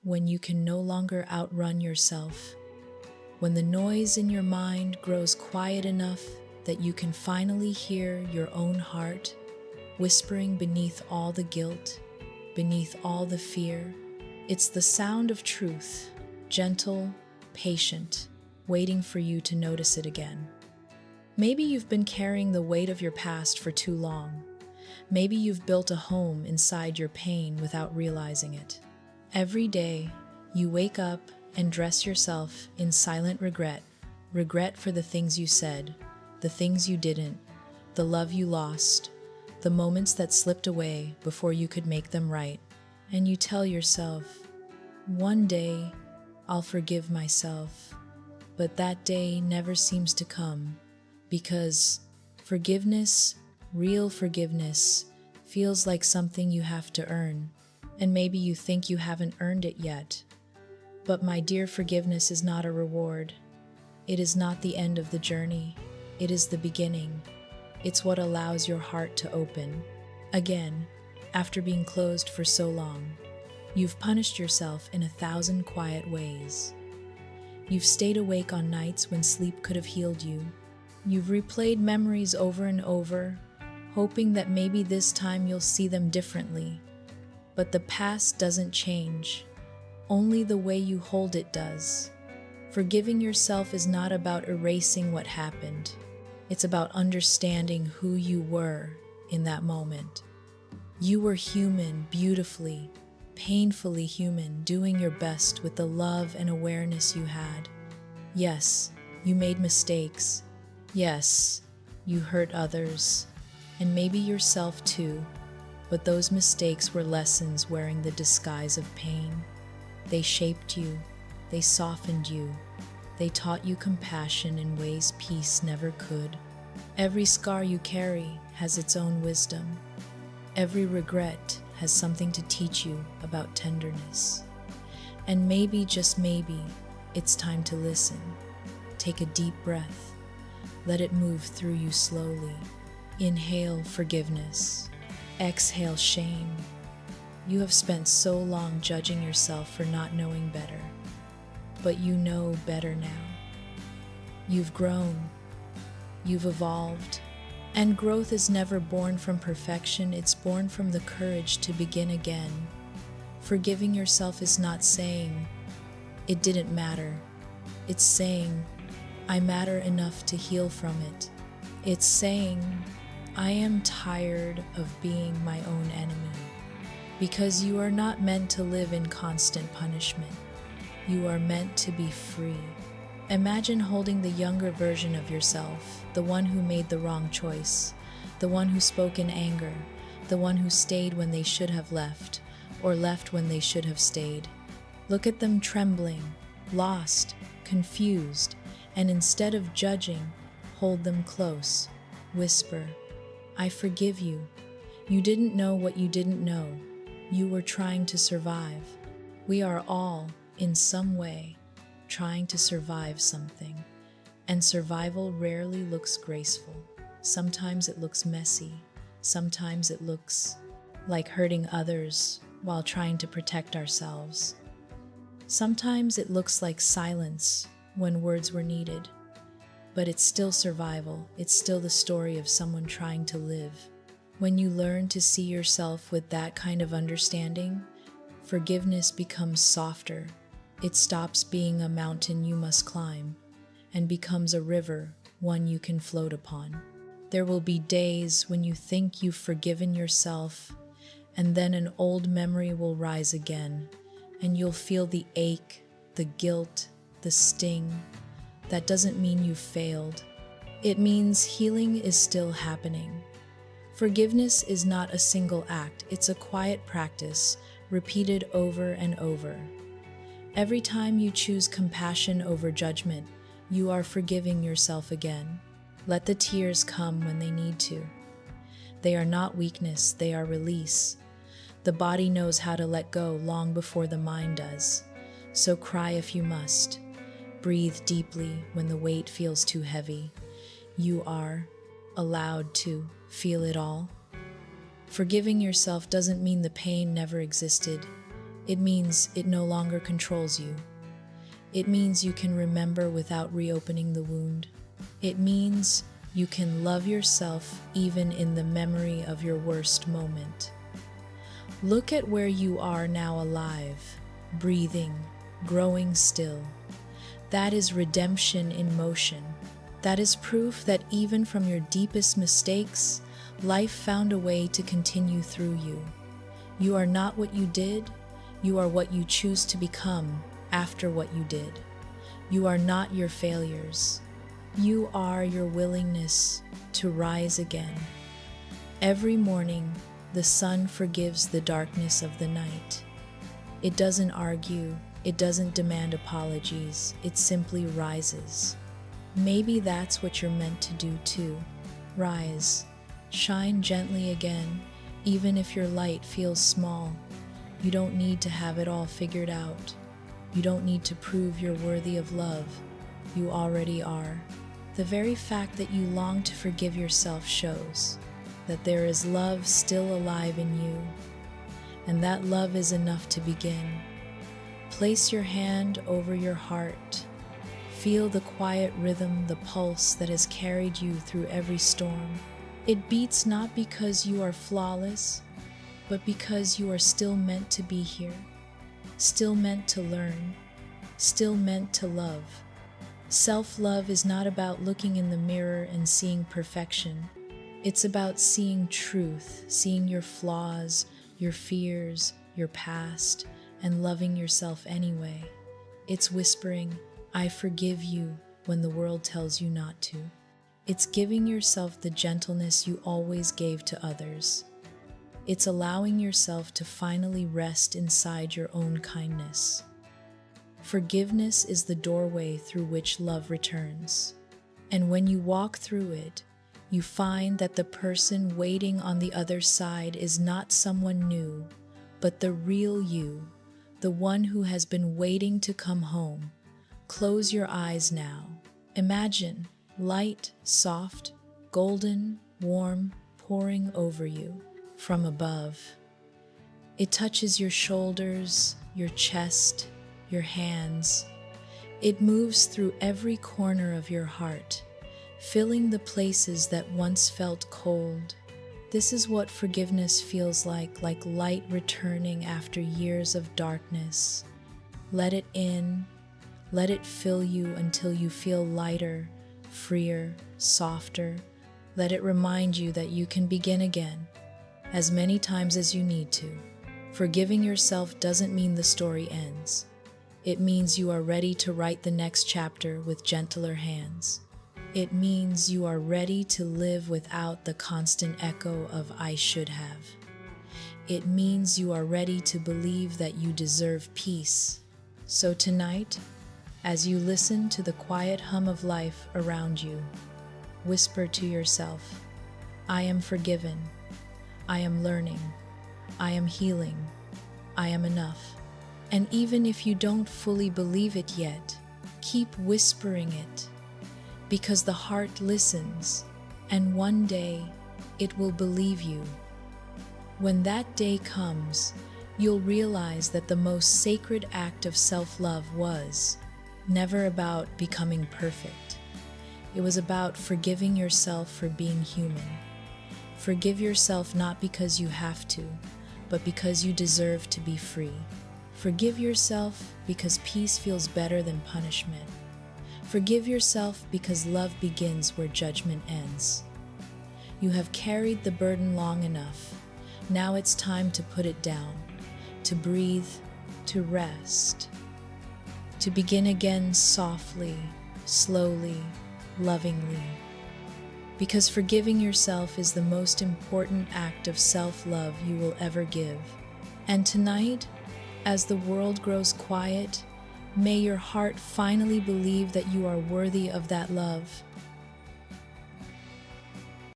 when you can no longer outrun yourself, when the noise in your mind grows quiet enough that you can finally hear your own heart whispering beneath all the guilt, beneath all the fear. It's the sound of truth, gentle, patient, waiting for you to notice it again. Maybe you've been carrying the weight of your past for too long. Maybe you've built a home inside your pain without realizing it. Every day, you wake up and dress yourself in silent regret, regret for the things you said, the things you didn't, the love you lost, the moments that slipped away before you could make them right. And you tell yourself, one day I'll forgive myself. But that day never seems to come because forgiveness, real forgiveness, feels like something you have to earn. And maybe you think you haven't earned it yet. But my dear, forgiveness is not a reward. It is not the end of the journey. It is the beginning. It's what allows your heart to open. Again, after being closed for so long, you've punished yourself in 1,000 quiet ways. You've stayed awake on nights when sleep could have healed you. You've replayed memories over and over, hoping that maybe this time you'll see them differently. But the past doesn't change. Only the way you hold it does. Forgiving yourself is not about erasing what happened. It's about understanding who you were in that moment. You were human, beautifully, painfully human, doing your best with the love and awareness you had. Yes, you made mistakes. Yes, you hurt others, and maybe yourself too. But those mistakes were lessons wearing the disguise of pain. They shaped you. They softened you. They taught you compassion in ways peace never could. Every scar you carry has its own wisdom. Every regret has something to teach you about tenderness. And maybe, just maybe, it's time to listen. Take a deep breath. Let it move through you slowly. Inhale forgiveness. Exhale shame. You have spent so long judging yourself for not knowing better. But you know better now. You've grown. You've evolved. And growth is never born from perfection, it's born from the courage to begin again. Forgiving yourself is not saying, it didn't matter. It's saying, I matter enough to heal from it. It's saying, I am tired of being my own enemy. Because you are not meant to live in constant punishment. You are meant to be free. Imagine holding the younger version of yourself, the one who made the wrong choice, the one who spoke in anger, the one who stayed when they should have left, or left when they should have stayed. Look at them trembling, lost, confused, and instead of judging, hold them close. Whisper, I forgive you. You didn't know what you didn't know. You were trying to survive. We are all, in some way, trying to survive something. And survival rarely looks graceful. Sometimes it looks messy. Sometimes it looks like hurting others while trying to protect ourselves. Sometimes it looks like silence when words were needed. But it's still survival. It's still the story of someone trying to live. When you learn to see yourself with that kind of understanding, forgiveness becomes softer. It stops being a mountain you must climb and becomes a river, one you can float upon. There will be days when you think you've forgiven yourself, and then an old memory will rise again, and you'll feel the ache, the guilt, the sting. That doesn't mean you've failed. It means healing is still happening. Forgiveness is not a single act, it's a quiet practice, repeated over and over. Every time you choose compassion over judgment, you are forgiving yourself again. Let the tears come when they need to. They are not weakness, they are release. The body knows how to let go long before the mind does. So cry if you must. Breathe deeply when the weight feels too heavy. You are allowed to feel it all. Forgiving yourself doesn't mean the pain never existed. It means it no longer controls you. It means you can remember without reopening the wound. It means you can love yourself even in the memory of your worst moment. Look at where you are now, alive, breathing, growing still. That is redemption in motion. That is proof that even from your deepest mistakes, life found a way to continue through you. You are not what you did, you are what you choose to become after what you did. You are not your failures. You are your willingness to rise again. Every morning, the sun forgives the darkness of the night. It doesn't argue, it doesn't demand apologies, it simply rises. Maybe that's what you're meant to do too. Rise. Shine gently again, even if your light feels small. You don't need to have it all figured out. You don't need to prove you're worthy of love. You already are. The very fact that you long to forgive yourself shows that there is love still alive in you, and that love is enough to begin. Place your hand over your heart. Feel the quiet rhythm, the pulse that has carried you through every storm. It beats not because you are flawless, but because you are still meant to be here, still meant to learn, still meant to love. Self-love is not about looking in the mirror and seeing perfection. It's about seeing truth, seeing your flaws, your fears, your past, and loving yourself anyway. It's whispering, "I forgive you," when the world tells you not to. It's giving yourself the gentleness you always gave to others. It's allowing yourself to finally rest inside your own kindness. Forgiveness is the doorway through which love returns. And when you walk through it, you find that the person waiting on the other side is not someone new, but the real you, the one who has been waiting to come home. Close your eyes now. Imagine light, soft, golden, warm, pouring over you from above. It touches your shoulders, your chest, your hands. It moves through every corner of your heart, filling the places that once felt cold. This is what forgiveness feels like light returning after years of darkness. Let it in, let it fill you until you feel lighter, freer, softer. Let it remind you that you can begin again, as many times as you need to. Forgiving yourself doesn't mean the story ends. It means you are ready to write the next chapter with gentler hands. It means you are ready to live without the constant echo of "I should have." It means you are ready to believe that you deserve peace. So tonight, as you listen to the quiet hum of life around you, whisper to yourself, "I am forgiven. I am learning. I am healing. I am enough." And even if you don't fully believe it yet, keep whispering it, because the heart listens, and one day it will believe you. When that day comes, you'll realize that the most sacred act of self-love was never about becoming perfect. It was about forgiving yourself for being human. Forgive yourself not because you have to, but because you deserve to be free. Forgive yourself because peace feels better than punishment. Forgive yourself because love begins where judgment ends. You have carried the burden long enough. Now it's time to put it down, to breathe, to rest, to begin again softly, slowly, lovingly. Because forgiving yourself is the most important act of self-love you will ever give. And tonight, as the world grows quiet, may your heart finally believe that you are worthy of that love.